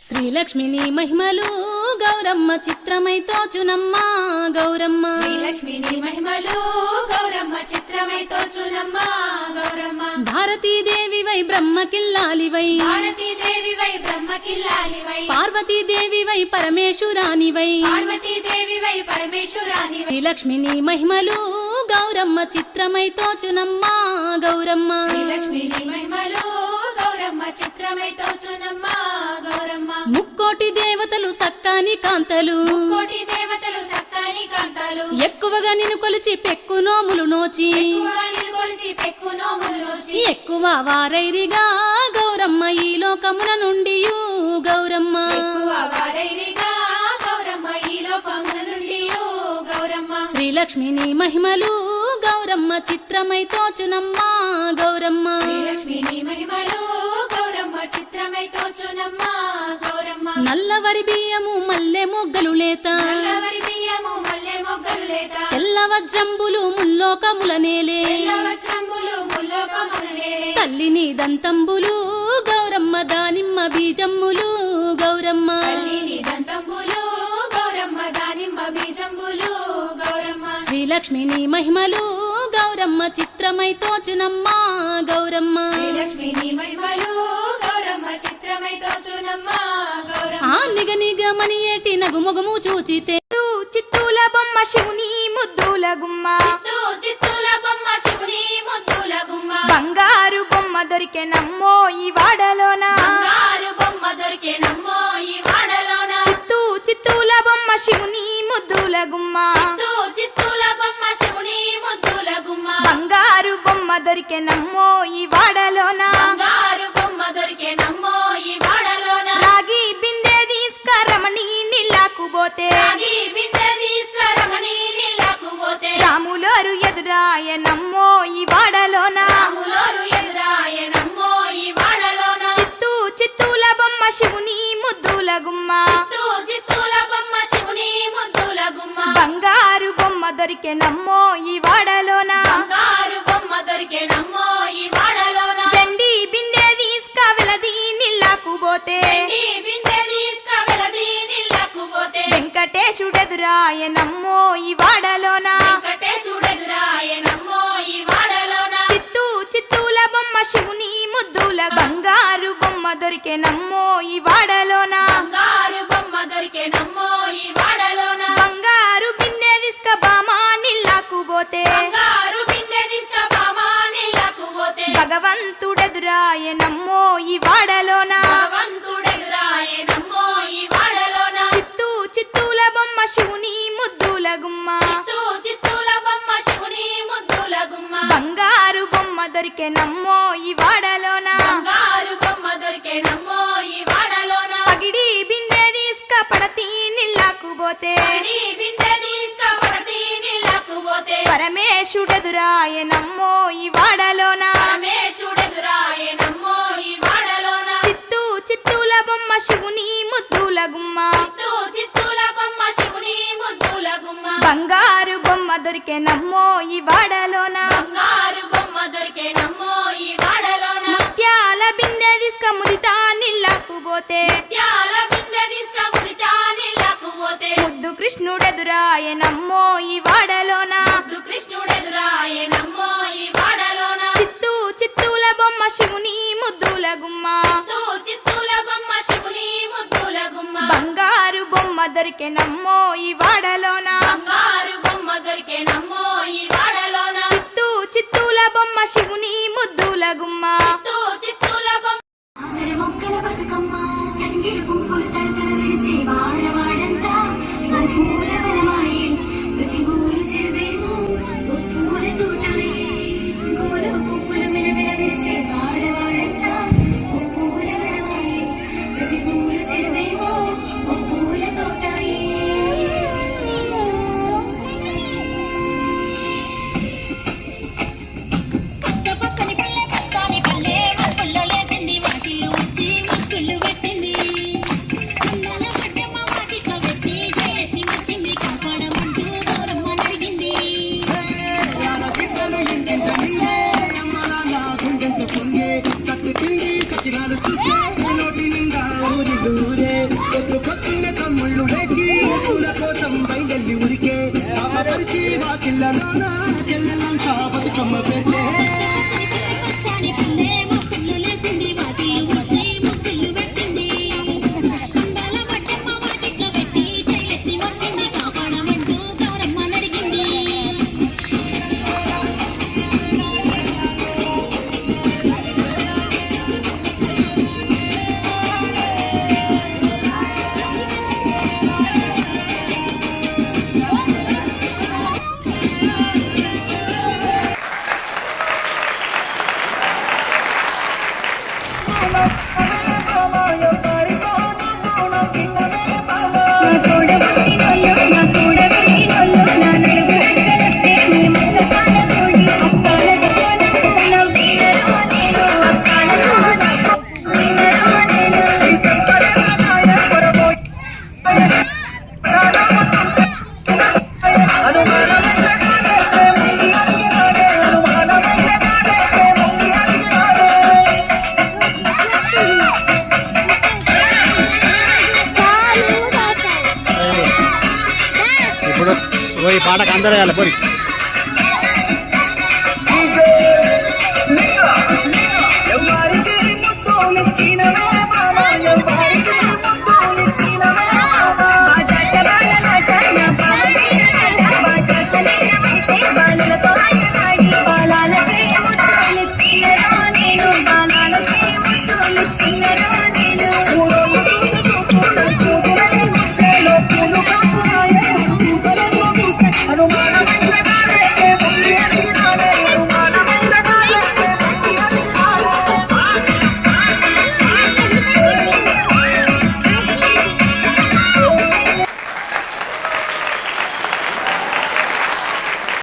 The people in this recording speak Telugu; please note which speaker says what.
Speaker 1: శ్రీలక్ష్మిని మహిమలు గౌరమ్మ చిత్రమై తోచునమ్మ గౌరమ్మ.
Speaker 2: శ్రీలక్ష్మిని మహిమలు గౌరమ్మ చిత్రమై తోచునమ్మ గౌరమ్మ.
Speaker 1: భారతీదేవివై బ్రహ్మకిల్లాలివై
Speaker 2: భారతీదేవివై బ్రహ్మకిల్లాలివై
Speaker 1: పార్వతీదేవివై పరమేశ్వరానివై
Speaker 2: పార్వతీదేవివై పరమేశ్వరానివై.
Speaker 1: శ్రీలక్ష్మిని మహిమలు గౌరమ్మ చిత్రమై తోచునమ్మ గౌరమ్మ.
Speaker 2: శ్రీలక్ష్మిని మహిమలు గౌరమ్మ చిత్రమై తోచునమ్మ గౌరమ్మ.
Speaker 1: ముక్కోటి దేవతలు సక్కాని కాంతలు
Speaker 2: కోటి దేవతలు సక్కని కాంతాలు
Speaker 1: ఎక్కువగా నిన్ను కొలిచి పెక్కు నోములు నోచి
Speaker 2: ఎక్కువగా నిలుకొలిచి పెక్కు నోములు నోచి
Speaker 1: ఎక్కువ వారైరిగా గౌరమ్మ ఈ లోకమున నుండి గౌరమ్మ.
Speaker 2: ఎక్కువ వారైరిగా గౌరమ్మ ఈ లోకముల నుండి గౌరమ్మ.
Speaker 1: శ్రీలక్ష్మిని మహిమలు గౌరమ్మ చిత్రమై తోచునమ్మ గౌరమ్మ.
Speaker 2: శ్రీలక్ష్మిని మహిమలు గౌరమ్మ చిత్రమై తోచునమ్మ గౌరమ్మ.
Speaker 1: నల్లవరి బియ్యము మల్లె మొగ్గలు లేత
Speaker 2: నల్లవరి బియ్యము మల్లె మొగ్గలు లేత
Speaker 1: తెల్ల వజ్రంబులు ముల్లోకముల నేలే
Speaker 2: తెల్ల వజ్రంబులు ముల్లోకముల నేలే.
Speaker 1: తల్లిని దంతంబులు గౌరమ్మ దానిమ్మ బీజమ్ములు గౌరమ్మ.
Speaker 2: తల్లిని దంతంబులు గౌరమ్మ దానిమ్మ బీజంబులు గౌరమ్మ.
Speaker 1: శ్రీలక్ష్మిని మహిమలు గౌరమ్మ చిత్రమై తోచునమ్మ గౌరమ్మ.
Speaker 2: శ్రీలక్ష్మిని మహిమలు గౌరమ్మ చిత్రమై తోచునమ్మ గౌరమ్మ.
Speaker 1: ఆ నిగ నిగమని ఏటి నగుమొగము చూచితే
Speaker 3: చిత్తూల బొమ్మ శివుని ముద్దుల గుమ్మ
Speaker 2: చిత్తూల బొమ్మ శివుని ముద్దుల గుమ్మ.
Speaker 3: బంగారు బొమ్మ దొరికే నమ్మో ఈ వాడలోన
Speaker 2: బంగారు బొమ్మ దొరికే నమ్మో ఈ వాడలోన.
Speaker 3: చిత్తూల బొమ్మ శివుని ముద్దుల గుమ్మ
Speaker 2: చిత్తూల బొమ్మ శివుని ముద్దుల గుమ్మ.
Speaker 3: బంగారు బొమ్మ దొరికే నమ్మో ఈ వాడలోన
Speaker 2: బంగారు బొమ్మ దొరికే నమ్మో ఈ వాడలోన.
Speaker 3: రాగి బిందె తీసుకరమణి నీళ్ళకు పోతే
Speaker 2: రాగి బిందె తీసుకురమని నీళ్ళకు పోతే
Speaker 3: రాములోరు ఎదురాయ నమ్మో ఈ వాడలోన
Speaker 2: రాములోరు ఎదురాయ నమ్మో ఈ వాడలోన.
Speaker 3: చిత్తూల బొమ్మ శివుని ముద్దుల గుమ్మ
Speaker 2: చిత్తూల బొమ్మ శివుని ముద్దుల గుమ్మ.
Speaker 3: బంగారు బొమ్మ దొరికే నమ్మో ఈ వాడలోన
Speaker 2: బంగారు బొమ్మ దొరికే నమ్మో ఈ వాడలోన.
Speaker 3: వెండి బిందె తీసుక వెలది నీళ్ళకు పోతే
Speaker 2: వెండి బిందె తీసుకువెళది నీళ్ళకు పోతే
Speaker 3: వెంకటేశుడెదురాయ నమ్మో ఈ వాడలోన
Speaker 2: వెంకటేశుడెదురాయ నమ్మో ఈ వాడలోన.
Speaker 3: చిత్తూల బొమ్మ శివుని ముద్దుల బంగారు బొమ్మ దొరికే నమ్మో ఈ వాడలోన
Speaker 2: బంగారు బొమ్మ దొరికే నమ్మో ఈ వాడలోన.
Speaker 3: బంగారు బిందె తీసుక బామా నీళ్ళకు పోతే
Speaker 2: బంగారు బిందె తీసుకుపామా నీళ్ళకు పోతే
Speaker 3: భగవంతుడెదురాయ నమ్మో ఈ వాడలోన
Speaker 2: భగవంతుడెదురాయ నమ్మో ఈ వాడలోన.
Speaker 3: చిత్తూల బొమ్మ శివుని ముద్దుల గుమ్మ
Speaker 2: చిత్తూల బొమ్మ శివుని ముద్దుల గుమ్మ.
Speaker 3: బంగారు బొమ్మ దొరికే నమ్మో ఈ వాడలోన
Speaker 2: బంగారు బొమ్మ దొరికే నమ్మో ఈ వాడలోన.
Speaker 3: పగిడి బిందె తీసుక పడతి నీళ్ళకు పోతే
Speaker 2: పడి బిందె తీసుకుపడతి నీళ్ళకు పోతే
Speaker 3: పరమేశుడెదురాయ నమ్మో ఈ వాడలోన
Speaker 2: పరమేశుడెదురాయ నమ్మో ఈ వాడలోన.
Speaker 3: చిత్తూల బొమ్మ శివుని ముద్దుల గుమ్మ
Speaker 2: చిత్తూల బొమ్మ శివుని ముద్దుల గుమ్మ.
Speaker 3: బంగారు బొమ్మ దొరికే నమ్మో ఈ వాడలోన
Speaker 2: బంగారు బొమ్మ దొరికే నమ్మో ఈ వాడలోన.
Speaker 3: ముత్యాల బిందె తీసుక ముదితా నీళ్ళకు పోతే
Speaker 2: త్యాల బిందె తీసుకుపుడితా నీళ్ళకు పోతే
Speaker 3: ముద్దు కృష్ణుడెదురాయ నమ్మో ఈ వాడలోన
Speaker 2: కృష్ణుడెదురాయ నమ్మో ఈ వాడలోన.
Speaker 3: చిత్తూల బొమ్మ శివుని ముద్దుల గుమ్మ
Speaker 2: చిత్తూల బొమ్మ శివుని ముద్దుల గుమ్మ.
Speaker 3: బంగారు బొమ్మ దొరికే నమ్మో ఈ వాడలోన
Speaker 2: బంగారు బొమ్మ దొరికే నమ్మో ఈ వాడలోన.
Speaker 3: చిత్తూల బొమ్మ శివుని ముద్దుల గుమ్మ
Speaker 2: చిత్తూల బొమ్మ
Speaker 4: ఆమెర మొక్కల బతుకమ్మ తంగిడి పువ్వులు తడతడ వేసి వాడవాడంతా ఓ పూల వనమాయే ప్రతి ఊరు చెరువేమో ఓ పూల తోటాయే గోలు పువ్వులు మెలమెల వేసి వాడవాడంతా ఓ పూల వనమాయే ప్రతి ఊరు చెరువేమో ఓ పూల తోటాయే.
Speaker 5: పక్కని పల్లె పక్కని పల్లె ఇప్పుడు ఈ పాటకు అందరూ వేయాలి పోరి